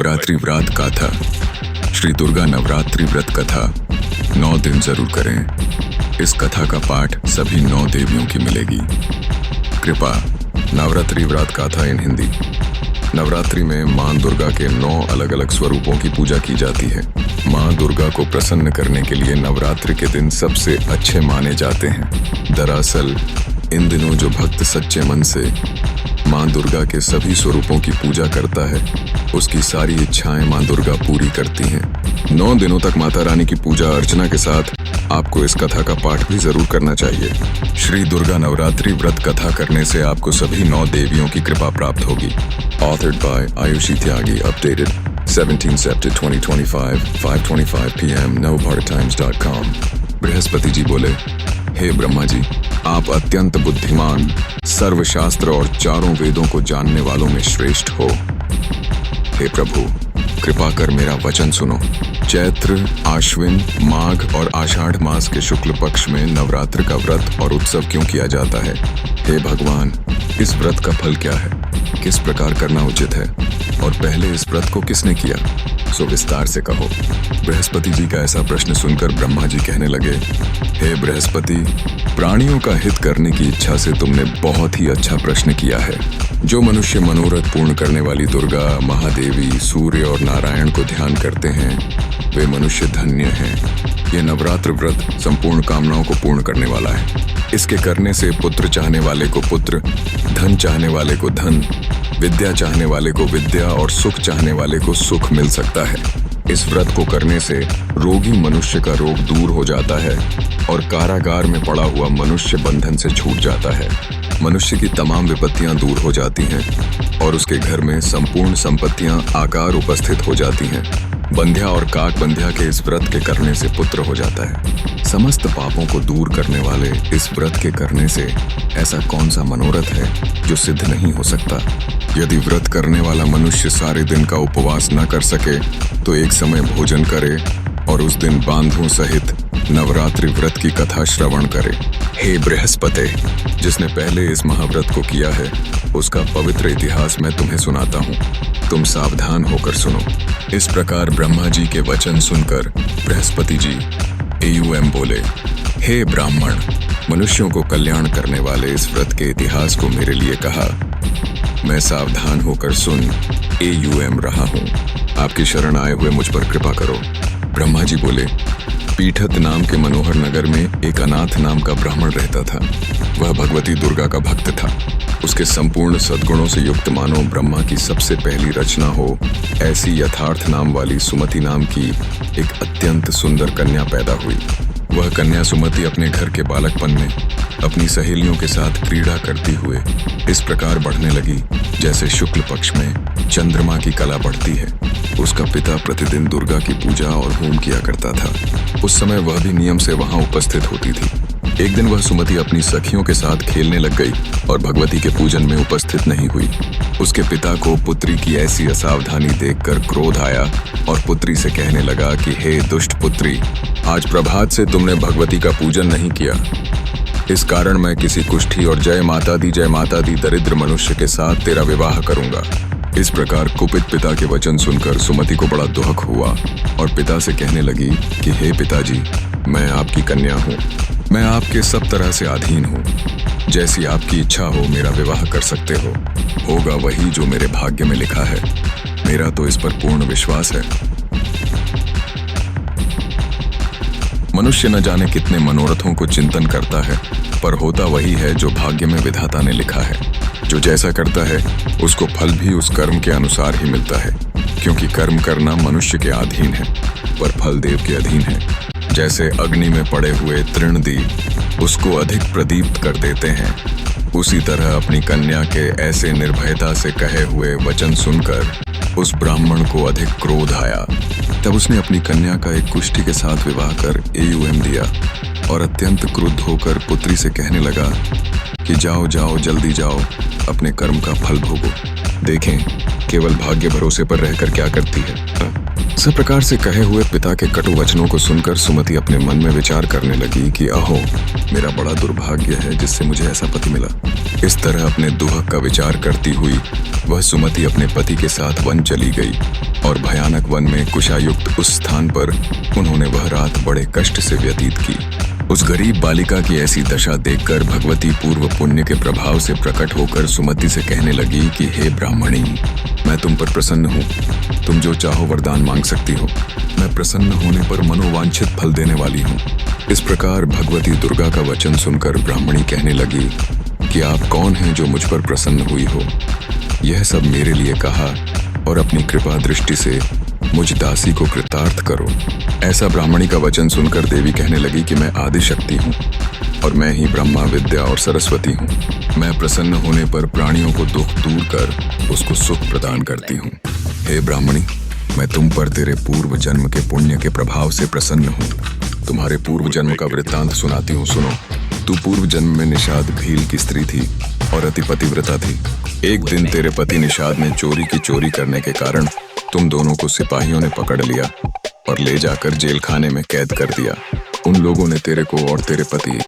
नवरात्रि व्रत कथा। श्री दुर्गा नवरात्रि व्रत कथा 9 दिन जरूर करें। इस कथा का पाठ सभी 9 देवियों की मिलेगी। कृपा नवरात्रि व्रत कथा इन हिंदी। नवरात्रि में मां दुर्गा के 9 अलग अलग स्वरूपों की पूजा की जाती है। मां दुर्गा को प्रसन्न करने के लिए नवरात्रि के दिन सबसे अच्छे माने जाते हैं। दरअसल इन दिनों जो भक्त सच्चे मन से मां दुर्गा के सभी स्वरूपों की पूजा करता है, उसकी सारी इच्छाएं मां दुर्गा पूरी करती हैं। 9 दिनों तक माता रानी की पूजा अर्चना के साथ आपको इस कथा का पाठ भी जरूर करना चाहिए। श्री दुर्गा नवरात्रि व्रत कथा करने से आपको सभी 9 देवियों की कृपा प्राप्त होगी। Authored by Ayushi Tyagi, updated 17 September 2025, 5:25 PM, navabharatatimes.com। Brihaspati ji बोले, हे ब्रह्मा जी, आप अत्यंत बुद्धिमान, सर्वशास्त्र और चारों वेदों को जानने वालों में श्रेष्ठ हो। हे प्रभु, कृपा कर मेरा वचन सुनो। चैत्र, आश्विन, माघ और आषाढ़ मास के शुक्ल पक्ष में नवरात्र का व्रत और उत्सव क्यों किया जाता है? हे भगवान, इस व्रत का फल क्या है? किस प्रकार करना उचित है? और पहले इस व्रत को किसने किया? सो विस्तार से कहो। बृहस्पति जी का ऐसा प्रश्न सुनकर ब्रह्मा जी कहने लगे, हे बृहस्पति, प्राणियों का हित करने की इच्छा से तुमने बहुत ही अच्छा प्रश्न किया है। जो मनुष्य मनोरथ पूर्ण करने वाली दुर्गा, महादेवी, सूर्य और नारायण को ध्यान करते हैं, वे मनुष्य धन्य हैं। ये नवरात्र व्रत संपूर्ण कामनाओं को पूर्ण करने वाला है। इसके करने से पुत्र चाहने वाले को पुत्र, धन चाहने वाले को धन, विद्या चाहने वाले को विद्या और सुख चाहने वाले को सुख मिल सकता है। इस व्रत को करने से रोगी मनुष्य का रोग दूर हो जाता है और कारागार में पड़ा हुआ मनुष्य बंधन से छूट जाता है। मनुष्य की तमाम विपत्तियां दूर हो जाती हैं और उसके घर में संपूर्ण संपत्तियां आकार उपस्थित हो जाती हैं। बंध्या और काक बंध्या के इस व्रत के करने से पुत्र हो जाता है। समस्त पापों को दूर करने वाले इस व्रत के करने से ऐसा कौन सा मनोरथ है जो सिद्ध नहीं हो सकता? यदि व्रत करने वाला मनुष्य सारे दिन का उपवास न कर सके तो एक समय भोजन करे और उस दिन बांधों सहित नवरात्रि व्रत की कथा श्रवण करे। हे बृहस्पति, जिसने पहले इस महाव्रत को किया है, उसका पवित्र इतिहास मैं तुम्हें सुनाता हूँ। तुम सावधान होकर सुनो। इस प्रकार ब्रह्मा जी के वचन सुनकर बृहस्पति जी AUM बोले, हे ब्राह्मण, मनुष्यों को कल्याण करने वाले इस व्रत के इतिहास को मेरे लिए कहा। मैं सावधान होकर सुन AUM रहा हूँ। आपकी शरण आए हुए मुझ पर कृपा करो। ब्रह्मा जी बोले, पीठत नाम के मनोहर नगर में एक अनाथ नाम का ब्राह्मण रहता था। वह भगवती दुर्गा का भक्त था। उसके संपूर्ण सद्गुणों से युक्त मानो ब्रह्मा की सबसे पहली रचना हो, ऐसी यथार्थ नाम वाली सुमति नाम की एक अत्यंत सुंदर कन्या पैदा हुई। वह कन्या सुमति अपने घर के बालकपन में अपनी सहेलियों के साथ क्रीड़ा करती हुए इस प्रकार बढ़ने लगी जैसे शुक्ल पक्ष में चंद्रमा की कला बढ़ती है। उसका पिता प्रतिदिन दुर्गा की पूजा और होम किया करता था। उस समय वह भी नियम से वहां उपस्थित होती थी। एक दिन वह सुमति अपनी सखियों के साथ खेलने लग गई और भगवती के पूजन में उपस्थित नहीं हुई। उसके पिता को पुत्री की ऐसी असावधानी देखकर क्रोध आया और पुत्री से कहने लगा कि हे दुष्ट पुत्री, आज प्रभात से तुमने भगवती का पूजन नहीं किया। इस कारण मैं किसी कुष्ठी और जय माता दी दरिद्र मनुष्य के साथ तेरा विवाह करूंगा। इस प्रकार कुपित पिता के वचन सुनकर सुमति को बड़ा दुख हुआ और पिता से कहने लगी कि हे पिताजी, मैं आपकी कन्या हूँ। मैं आपके सब तरह से अधीन हूँ। जैसी आपकी इच्छा हो मेरा विवाह कर सकते हो। होगा वही जो मेरे भाग्य में लिखा है। मेरा तो इस पर पूर्ण विश्वास है। मनुष्य न जाने कितने मनोरथों को चिंतन करता है, पर होता वही है जो भाग्य में विधाता ने लिखा है। जो जैसा करता है उसको फल भी उस कर्म के अनुसार ही मिलता है, क्योंकि कर्म करना मनुष्य के अधीन है पर फल देव के अधीन है। जैसे अग्नि में पड़े हुए तृणदी उसको अधिक प्रदीप्त कर देते हैं, उसी तरह अपनी कन्या के ऐसे निर्भयता से कहे हुए वचन सुनकर उस ब्राह्मण को अधिक क्रोध आया। तब उसने अपनी कन्या का एक कुष्ठी के साथ विवाह कर AUM दिया और अत्यंत क्रुद्ध होकर पुत्री से कहने लगा कि जाओ जाओ, जल्दी जाओ, अपने कर्म का फल भोगो। देखें केवल भाग्य भरोसे पर रहकर क्या करती है। सब प्रकार से कहे हुए पिता के कटु वचनों को सुनकर सुमति अपने मन में विचार करने लगी कि अहो, मेरा बड़ा दुर्भाग्य है जिससे मुझे ऐसा पति मिला। इस तरह अपने दुहक का विचार करती हुई वह सुमति अपने पति के साथ वन चली गई और भयानक वन में कुशायुक्त उस स्थान पर उन्होंने वह रात बड़े कष्ट से व्यतीत की। उस गरीब बालिका की ऐसी दशा देखकर भगवती पूर्व पुण्य के प्रभाव से प्रकट होकर सुमति से कहने लगी कि हे ब्राह्मणी, मैं तुम पर प्रसन्न हूँ। तुम जो चाहो वरदान मांग सकती हो। मैं प्रसन्न होने पर मनोवांछित फल देने वाली हूँ। इस प्रकार भगवती दुर्गा का वचन सुनकर ब्राह्मणी कहने लगी कि आप कौन हैं जो मुझ पर प्रसन्न हुई हो। यह सब मेरे लिए कहा और अपनी कृपा दृष्टि से मुझ दासी को कृतार्थ करो। ऐसा ब्राह्मणी का वचन सुनकर देवी कहने लगी कि मैं आदि शक्ति हूँ और मैं ही ब्रह्मा, विद्या और सरस्वती हूँ। मैं प्रसन्न होने पर प्राणियों को दुख दूर कर उसको सुख प्रदान करती हूँ। हे ब्राह्मणी, मैं तुम पर तेरे पूर्व जन्म के पुण्य के प्रभाव से प्रसन्न हूँ। तुम्हारे पूर्व जन्म का वृत्तांत सुनाती हूँ, सुनो। तू पूर्व जन्म में निषाद भील की स्त्री थी और अति पतिव्रता थी। एक दिन तेरे पति निषाद ने चोरी की चोरी करने के कारण तुम दोनों को सिपाहियों ने पकड़ लिया और ले जाकर जेल खाने में कैद कर दिया। उन लोगों ने तेरे को और तेरे पति